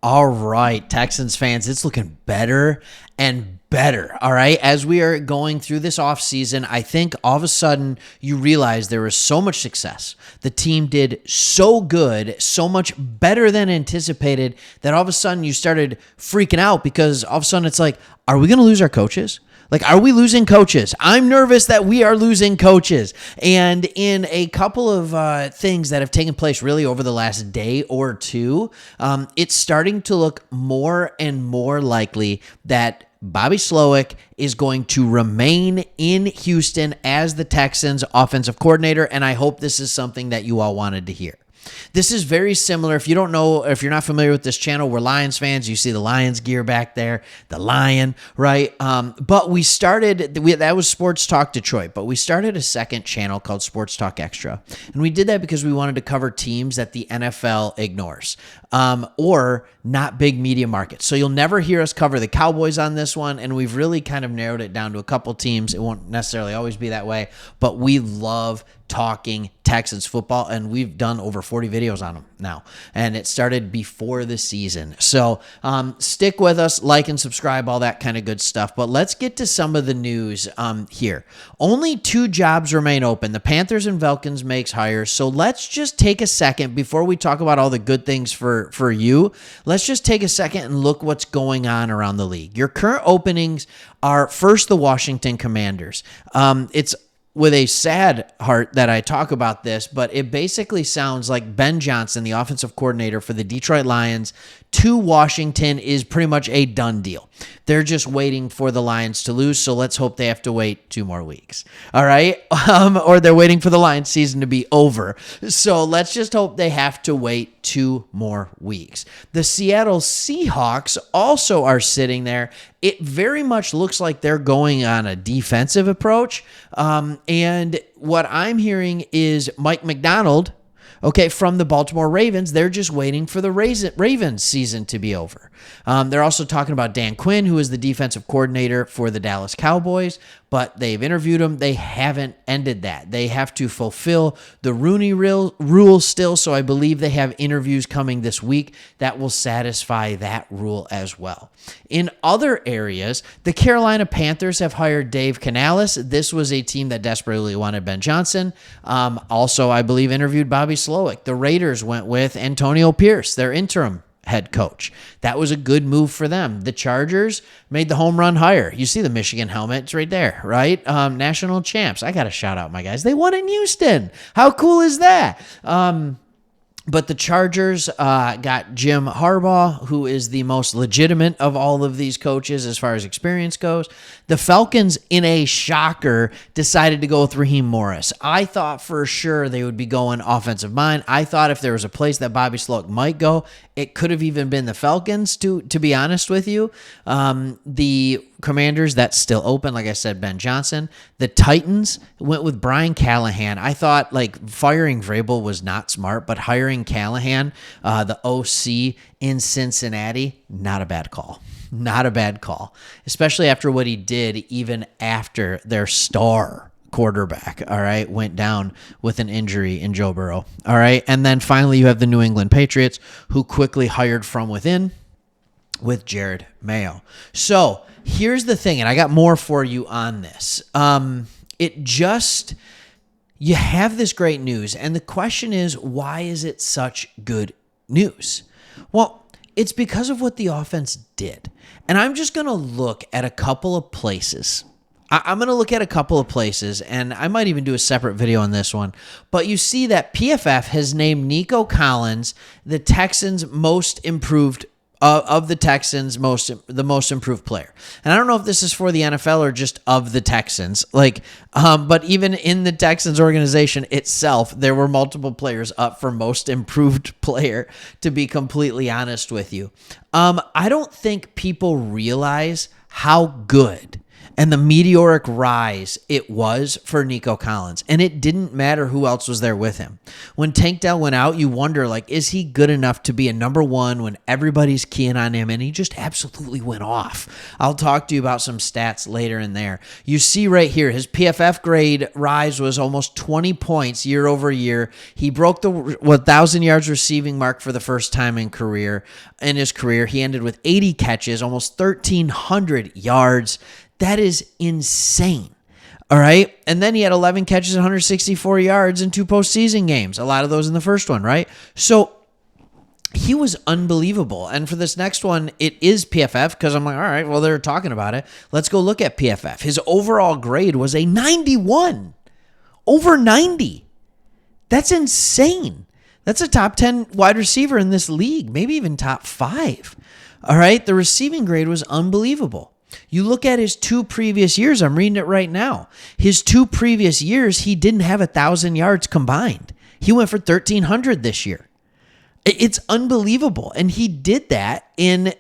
All right, Texans fans, it's looking better and better, all right? As we are going through this offseason, I think all of a sudden you realize there was so much success. The team did so good, so much better than anticipated, that all of a sudden you started freaking out because all of a sudden it's like, are we going to lose our coaches? Like, are we losing coaches? I'm nervous that we are losing coaches. And in a couple of things that have taken place really over the last day or two, it's starting to look more and more likely that Bobby Slowik is going to remain in Houston as the Texans offensive coordinator. And I hope this is something that you all wanted to hear. This is very similar. If you don't know, if you're not familiar with this channel, we're Lions fans. You see the Lions gear back there, the lion, right? But we started, that was Sports Talk Detroit, but we started a second channel called Sports Talk Extra. And we did that because we wanted to cover teams that the NFL ignores or not big media markets. So you'll never hear us cover the Cowboys on this one. And we've really kind of narrowed it down to a couple teams. It won't necessarily always be that way, but we love talking Texans football, and we've done over 40 videos on them now, and it started before the season. So stick with us, like and subscribe, all that kind of good stuff. But let's get to some of the news here. Only 2 jobs remain open. The Panthers and Falcons makes hires. So let's just take a second before we talk about all the good things for you. Let's just take a second and look what's going on around the league. Your current openings are first the Washington Commanders. It's with a sad heart that I talk about this, but it basically sounds like Ben Johnson, the offensive coordinator for the Detroit Lions, to Washington is pretty much a done deal. They're just waiting for the Lions to lose, so let's hope they have to wait 2 more weeks. All right? Or they're waiting for the Lions season to be over. So let's just hope they have to wait 2 more weeks. The Seattle Seahawks also are sitting there. It very much looks like they're going on a defensive approach. And what I'm hearing is Mike McDonald, from the Baltimore Ravens, they're just waiting for the Ravens season to be over. They're also talking about Dan Quinn, who is the defensive coordinator for the Dallas Cowboys, but they've interviewed him. They haven't ended that. They have to fulfill the Rooney rule still, so I believe they have interviews coming this week that will satisfy that rule as well. In other areas, the Carolina Panthers have hired Dave Canales. This was a team that desperately wanted Ben Johnson. Also, I believe, interviewed Bobby Slowik. The Raiders went with Antonio Pierce, their interim head coach. That was a good move for them. The Chargers made the home run hire. You see the Michigan helmet. It's right there, right? National champs. I got to shout out my guys. They won in Houston. How cool is that? But the Chargers got Jim Harbaugh, who is the most legitimate of all of these coaches as far as experience goes. The Falcons, in a shocker, decided to go with Raheem Morris. I thought for sure they would be going offensive mind. I thought if there was a place that Bobby Slowik might go, it could have even been the Falcons, to be honest with you. The Commanders, that's still open. Like I said, Ben Johnson. The Titans went with Brian Callahan. I thought firing Vrabel was not smart, but hiring Callahan, the OC in Cincinnati, not a bad call. Not a bad call, especially after what he did even after their star quarterback, all right, went down with an injury in Joe Burrow, all right? And then finally you have the New England Patriots, who quickly hired from within with Jared Mayo. So here's the thing, and I got more for you on this. You have this great news, and the question is, why is it such good news? Well, it's because of what the offense did. And I'm just going to look at a couple of places. I'm going to look at a couple of places, and I might even do a separate video on this one. But you see that PFF has named Nico Collins the Texans' most improved of the Texans, the most improved player. And I don't know if this is for the NFL or just of the Texans. But even in the Texans organization itself, there were multiple players up for most improved player, to be completely honest with you. I don't think people realize how good and the meteoric rise it was for Nico Collins. And it didn't matter who else was there with him. When Tank Dell went out, you wonder, like, is he good enough to be a number one when everybody's keying on him? And he just absolutely went off. I'll talk to you about some stats later in there. You see right here, his PFF grade rise was almost 20 points year over year. He broke the 1,000 yards receiving mark for the first time in his career. He ended with 80 catches, almost 1,300 yards. That is insane. All right. And then he had 11 catches, 164 yards in 2 postseason games. A lot of those in the first one, right? So he was unbelievable. And for this next one, it is PFF because I'm like, all right, well, they're talking about it. Let's go look at PFF. His overall grade was a 91, over 90. That's insane. That's a top 10 wide receiver in this league, maybe even top 5. All right. The receiving grade was unbelievable. You look at his 2 previous years. I'm reading it right now. His 2 previous years, he didn't have 1,000 yards combined. He went for 1,300 this year. It's unbelievable. And he did that in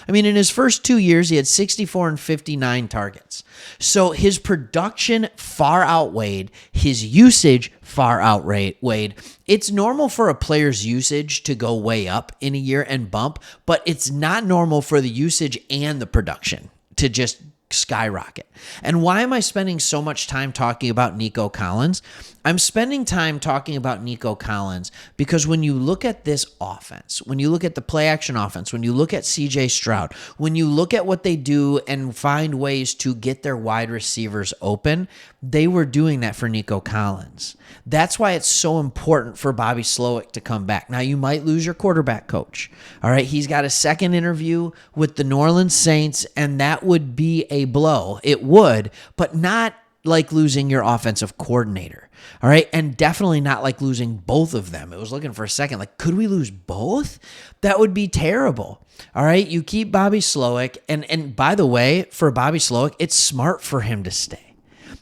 his first 2 years, he had 64 and 59 targets. So his production far outweighed his usage far outweighed. It's normal for a player's usage to go way up in a year and bump, but it's not normal for the usage and the production to just skyrocket. And why am I spending so much time talking about Nico Collins? I'm spending time talking about Nico Collins because when you look at this offense, when you look at the play action offense, when you look at CJ Stroud, when you look at what they do and find ways to get their wide receivers open, they were doing that for Nico Collins. That's why it's so important for Bobby Slowik to come back. Now, you might lose your quarterback coach. All right, he's got a second interview with the New Orleans Saints, and that would be a blow. It would, but not like losing your offensive coordinator. All right. And definitely not like losing both of them. It was looking for a second. Like, could we lose both? That would be terrible. All right. You keep Bobby Slowik. And by the way, for Bobby Slowik, it's smart for him to stay.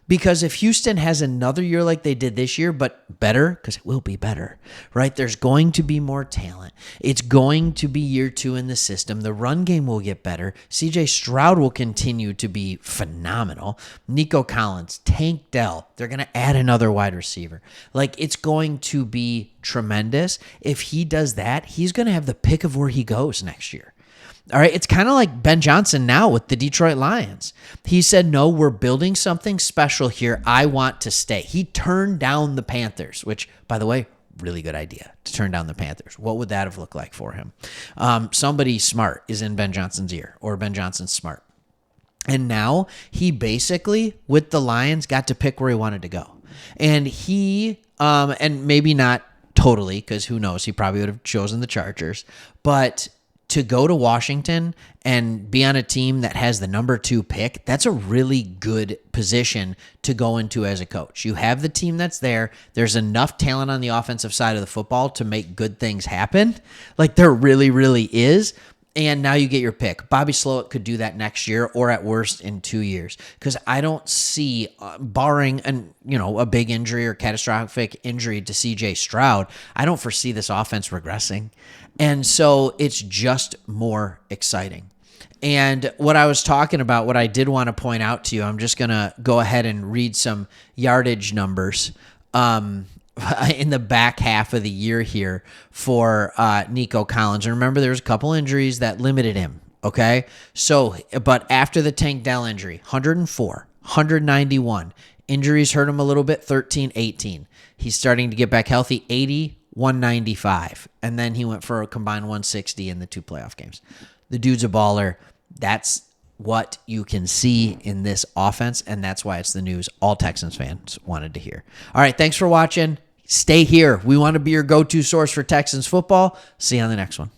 Because if Houston has another year like they did this year, but better, because it will be better, right? There's going to be more talent. It's going to be year 2 in the system. The run game will get better. CJ Stroud will continue to be phenomenal. Nico Collins, Tank Dell, they're going to add another wide receiver. Like, it's going to be tremendous. If he does that, he's going to have the pick of where he goes next year. All right, it's kind of like Ben Johnson now with the Detroit Lions. He said, no, we're building something special here. I want to stay. He turned down the Panthers, which, by the way, really good idea to turn down the Panthers. What would that have looked like for him? Somebody smart is in Ben Johnson's ear, or Ben Johnson's smart. And now he basically, with the Lions, got to pick where he wanted to go. And he, and maybe not totally, because who knows, he probably would have chosen the Chargers, but to go to Washington and be on a team that has the number 2 pick, that's a really good position to go into as a coach. You have the team that's there. There's enough talent on the offensive side of the football to make good things happen. Like, there really, really is. And now you get your pick. Bobby Slowik could do that next year or at worst in 2 years. Because I don't see, barring a big injury or catastrophic injury to CJ Stroud, I don't foresee this offense regressing. And so it's just more exciting. And what I was talking about, what I did want to point out to you, I'm just going to go ahead and read some yardage numbers in the back half of the year here for Nico Collins. And remember, there's a couple injuries that limited him, okay? So, but after the Tank Dell injury, 104, 191. Injuries hurt him a little bit, 13, 18. He's starting to get back healthy, 80, 195. And then he went for a combined 160 in the 2 playoff games. The dude's a baller. That's what you can see in this offense, and that's why it's the news all Texans fans wanted to hear. All right, thanks for watching. Stay here. We want to be your go-to source for Texans football. See you on the next one.